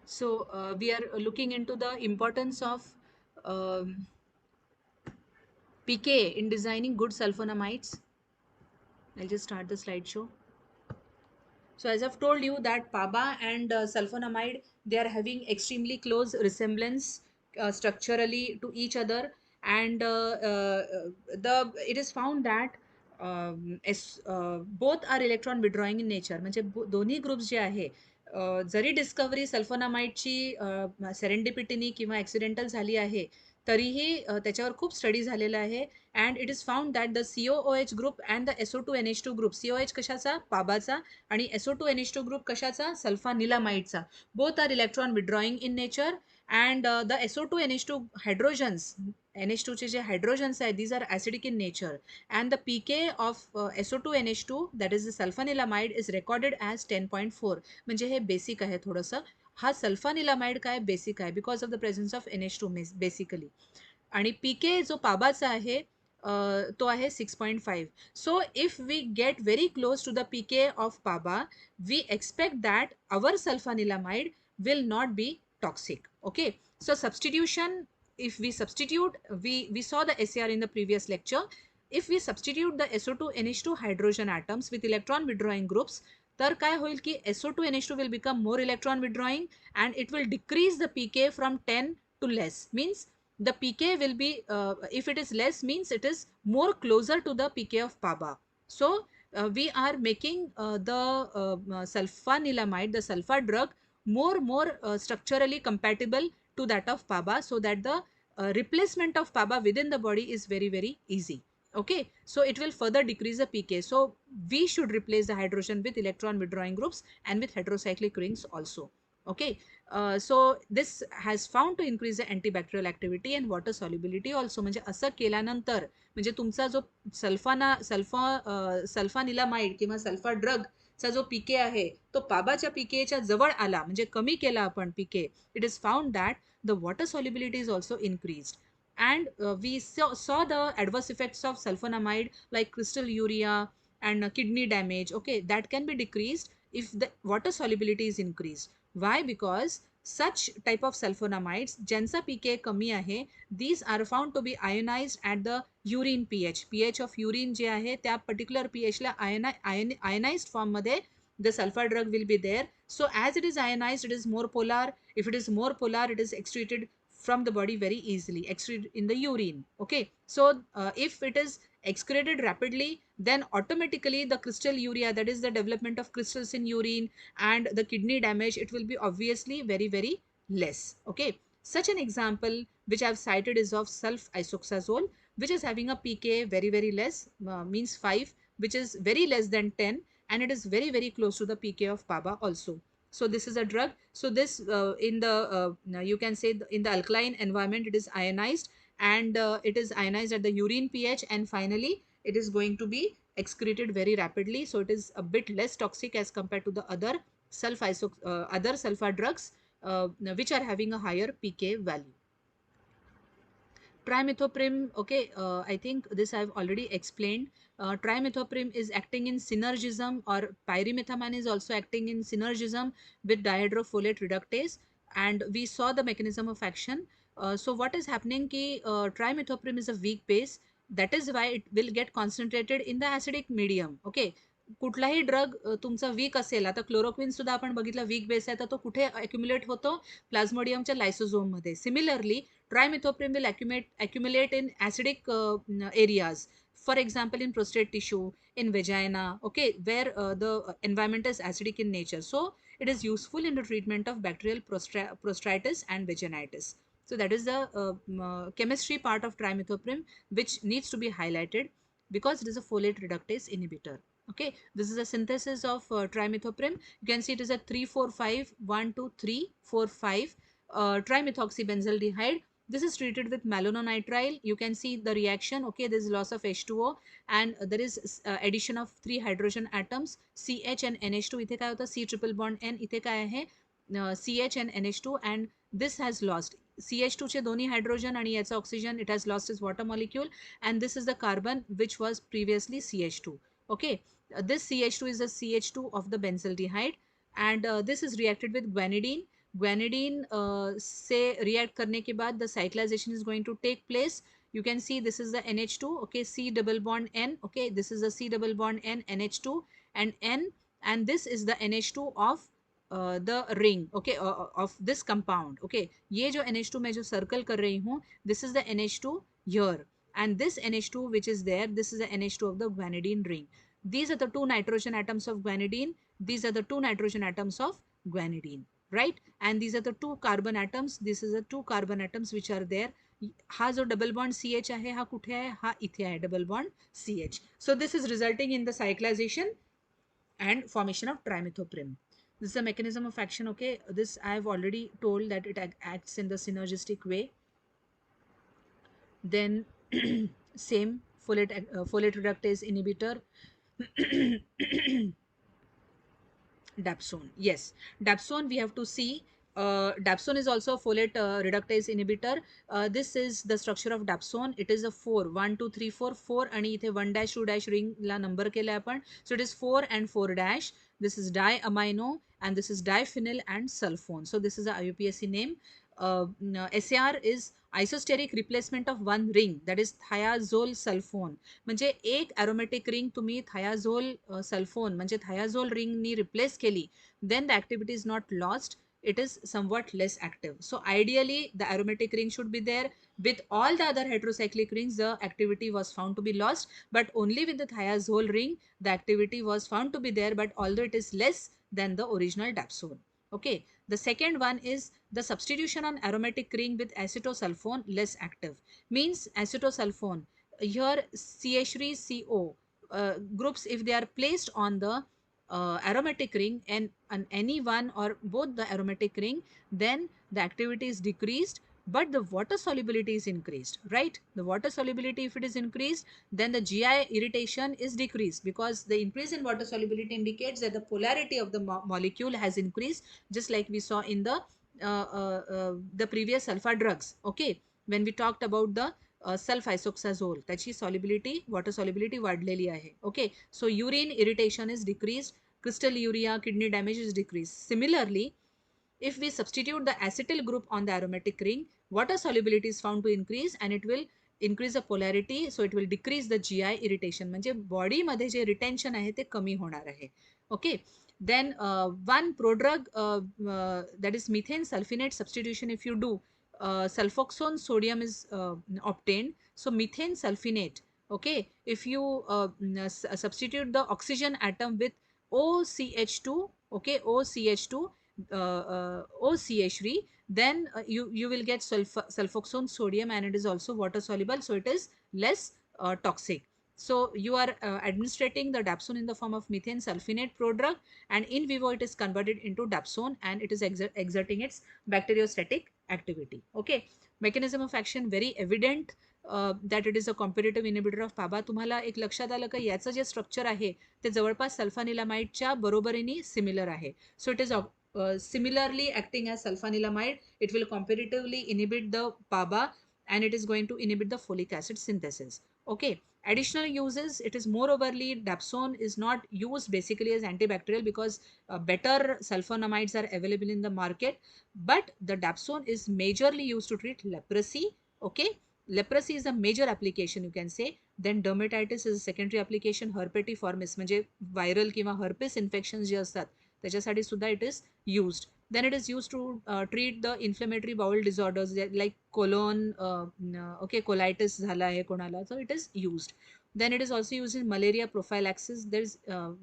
So we are looking into the importance of um, pK in designing good sulfonamides. I'll just start the slideshow. So as I've told you that PABA and sulfonamide, they are having extremely close resemblance structurally to each other, and it is found that both are electron withdrawing in nature. म्हणजे दोन्ही groups जे आहे, जरी discovery सल्फोनामाइडची सेरेंडिपिटीनी किंवा accidental झाली आहे, तरीही त्याच्यावर खूप study झालेला आहे. And it is found that the COOH group and the SO2NH2 group, COH कशाचा, पाबाचा, आणि SO2NH2 ग्रुप कशाचा, सल्फानिलामाइडचा, both are electron withdrawing in nature. And the SO2NH2 hydrogens, NH2 चे जे हायड्रोजन्स आहेत, these are acidic in nature, and the PK of SO2NH2 that is the sulfanilamide is recorded as 10.4. म्हणजे हे basic आहे थोडंसं. हा सल्फानिलामाइड काय बेसिक आहे because of the presence of NH2 basically. आणि PK जो पाबाचा आहे तो आहे 6.5. So if we get very close to the PK of PABA, we expect that our sulfanilamide will not be toxic. Okay, so substitution, if we substitute, we saw the SAR in the previous lecture. If we substitute the SO2 NH2 hydrogen atoms with electron withdrawing groups, तर काय होईल की SO2 NH2 will become more electron withdrawing and it will decrease the PK from 10 to less. Means the PK will be, if it is less, means it is more closer to the PK of PABA. So we are making the sulfanilamide, the sulfa drug, more structurally compatible to that of PABA, so that the replacement of PABA within the body is very easy. Okay, so it will further decrease the PK. So we should replace the hydrogen with electron withdrawing groups and with heterocyclic rings also. Okay, so this has found to increase the antibacterial activity and water solubility also. म्हणजे असं केल्यानंतर म्हणजे तुमचा जो सल्फानिलामाइड किंवा sulpha drug चा जो पीके आहे तो पाबाच्या पीकेच्या जवळ आला, म्हणजे कमी केला आपण pK, it is found that the water solubility is also increased. And we saw the adverse effects of sulfonamide like crystal urea and kidney damage. Okay, that can be decreased if the water solubility is increased. Why? Because such type of sulfonamides ज्यांचा पीके कमी आहे, these are found to be ionized at the urine pH of urine जे आहे त्या particular pH ला ionized form मध्ये the sulfur drug will be there. So as it is ionized, it is more polar. If it is more polar, it is excreted from the body very easily, excreted in the urine. Okay, so if it is excreted rapidly, then automatically the crystal urea, that is the development of crystals in urine, and the kidney damage, it will be obviously very less. Okay, such an example which I've cited is of sulf-isoxazole, which is having a pK very less, means 5, which is very less than 10, and it is very close to the pK of PABA also. So this is a drug. So this in the you can say in the alkaline environment it is ionized, and it is ionized at the urine pH, and finally it is going to be excreted very rapidly. So it is a bit less toxic as compared to the other other sulfur drugs which are having a higher pK value. Trimethoprim, okay, I think this I've already explained. Trimethoprim is acting in synergism, or pyrimethamine is also acting in synergism with dihydrofolate reductase, and we saw the mechanism of action. So what is happening ki trimethoprim is a weak base, that is why it will get concentrated in the acidic medium. Okay, कुठलाही drug तुमचा week असेल, आता chloroquine सुद्धा आपण बघितलं weak base आहे, तर तो कुठे अक्युमुलेट होतो, प्लाझ्मोडियमच्या लायसोझोम मध्ये. Similarly trimethoprim will accumulate in acidic areas, for example in prostate tissue, in vagina, okay, where the environment is acidic in nature. So it is useful in the treatment of bacterial prostatitis and vaginitis. So that is the chemistry part of trimethoprim which needs to be highlighted, because it is a folate reductase inhibitor. Okay, this is a synthesis of trimethoprim. You can see it is a 3,4,5 1 2 3 4 5 trimethoxybenzaldehyde. This is treated with malononitrile. You can see the reaction. Okay, there is loss of H2O, and there is addition of 3 hydrogen atoms, CH and NH2. इथे काय होतं, C triple bond N, इथे काय आहे CH and NH2, and this has lost CH2 चे दोन्ही hydrogen आणि याचा oxygen, it has lost its water molecule, and this is the carbon which was previously CH2. Okay, this CH2 is the CH2 of the benzaldehyde, and this is reacted with guanidine. guanidine से react करने के बाद the cyclization is going to take place. You can see this is the NH2, okay, C double bond N, okay, this is the C double bond N, NH2 and N, and this is the NH2 of the ring, okay, of this compound, okay. ये जो NH2 मैं जो circle कर रही हूँ, this is the NH2 here, and this NH2 which is there, this is the NH2 of the guanidine ring. These are the two nitrogen atoms of guanidine, these are the two nitrogen atoms of guanidine, right? And these are the two carbon atoms, this is the two carbon atoms which are there. हा जो double bond CH आहे हा कुठे आहे, हा इथे आहे double bond CH. So this is resulting in the cyclization and formation of trimethoprim. This is a mechanism of action, okay. This I have already told that it acts in the synergistic way. Then same folate reductase inhibitor. Dapsone, yes, dapsone we have to see. Dapsone is also a folate reductase inhibitor. This is the structure of dapsone. It is a 4 1 2 3 4 4 आणि इथे 1 dash 2 dash ring ला number केला आपण. So it is 4 and 4 dash. This is diamino and this is diphenyl and sulfone. So this is a IUPAC name. SAR is isosteric replacement of one ring, that is thiazole sulfone. म्हणजे एक aromatic ring तुम्ही thiazole sulfone म्हणजे thiazole ring नी replace केली, then the activity is not lost, it is somewhat less active. So ideally the aromatic ring should be there. With all the other heterocyclic rings the activity was found to be lost, but only with the thiazole ring the activity was found to be there, but although it is less than the original dapsone. Okay, the second one is the substitution on aromatic ring with acetosulfone, less active. Means acetosulfone, here CH3CO groups, if they are placed on the aromatic ring and on any one or both the aromatic ring, then the activity is decreased, but the water solubility is increased, right? The water solubility, if it is increased, then the GI irritation is decreased, because the increase in water solubility indicates that the polarity of the molecule has increased, just like we saw in the previous sulfa drugs, okay, when we talked about the sulfisoxazole, त्याची solubility, water solubility वाढलेली आहे, okay. So urine irritation is decreased, crystalluria, kidney damage is decreased. Similarly, if we substitute the acetyl group on the aromatic ring, water solubility is found to increase and it will increase the polarity, so it will decrease the GI irritation. म्हणजे body मध्ये जे retention आहे ते कमी होणार आहे, okay. Then one prodrug that is methane sulfonate substitution, if you do, sulfoxone sodium is obtained, so methane sulfonate, okay, if you substitute the oxygen atom with OCH2, okay, OCH2 OCH3, then you will get sulfoxone sodium, and it is also water soluble, so it is less toxic. So you are administrating the dapsone in the form of methane sulfonate prodrug, and in vivo it is converted into dapsone and it is exerting its bacteriostatic activity, okay. Mechanism of action very evident, that it is a competitive inhibitor of PABA. तुम्हाला एक लक्षात आलं का याचं जे structure आहे ते जवळपास सल्फानिलामाइडच्या बरोबरीने सिमिलर आहे. So it is similarly acting as sulfanilamide, it will competitively inhibit the PABA and it is going to inhibit the folic acid synthesis, okay. Additional uses, it is moreoverly dapsone is not used basically as antibacterial, because better sulfonamides are available in the market, but the dapsone is majorly used to treat leprosy, okay. Leprosy is a major application, you can say. Then dermatitis is a secondary application. Herpetiformis म्हणजे viral किंवा herpes infections जे असतात त्याच्यासाठी सुद्धा it is used. Then it is used to treat the inflammatory bowel disorders like colon, okay, colitis झाला आहे कोणाला, so it is used. Then it is also used in malaria prophylaxis. There is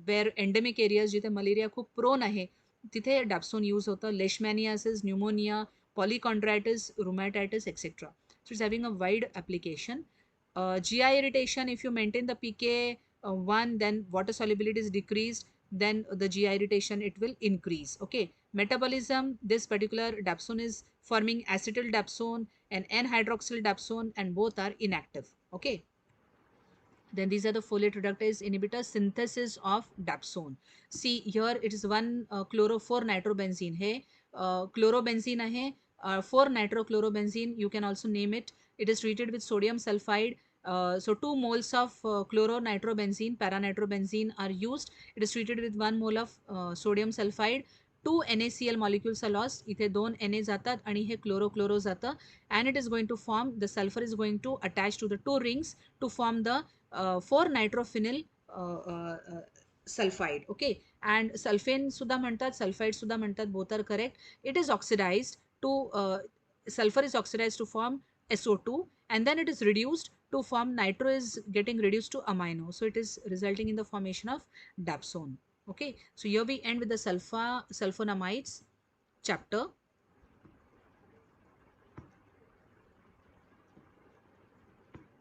where endemic areas जिथे malaria खूप prone आहे तिथे dapsone use होतं. Leishmaniasis, pneumonia, polychondritis, rheumatitis, etc. So it's having a wide application. GI irritation, if you maintain the pK 1, then water solubility is decreased, then the GI irritation it will increase, okay. Metabolism, this particular dapsone is forming acetyl dapsone and N-hydroxyl dapsone, and both are inactive, okay. Then these are the folate reductase inhibitors, synthesis of dapsone. See here it is one chloro 4 nitrobenzene है, chlorobenzene है, 4 nitrochlorobenzene, you can also name it. It is treated with sodium sulfide. So 2 moles of chloronitrobenzene, paranitrobenzene are used. It is treated with 1 mole of sodium sulfide. 2 NaCl molecules are lost. इथे 2 Na जातात आणि हे chloro जातं, and it is going to form, the sulfur is going to attach to the 2 rings to form the 4 nitrophenyl sulfide. Okay, and sulfane सुद्धा म्हणतात, sulfide सुद्धा म्हणतात, both are correct. It is oxidized to sulfur is oxidized to form SO2, and then it is reduced to form, nitro is getting reduced to amino, so it is resulting in the formation of dapsone. Okay, so here we end with the sulfonamides chapter.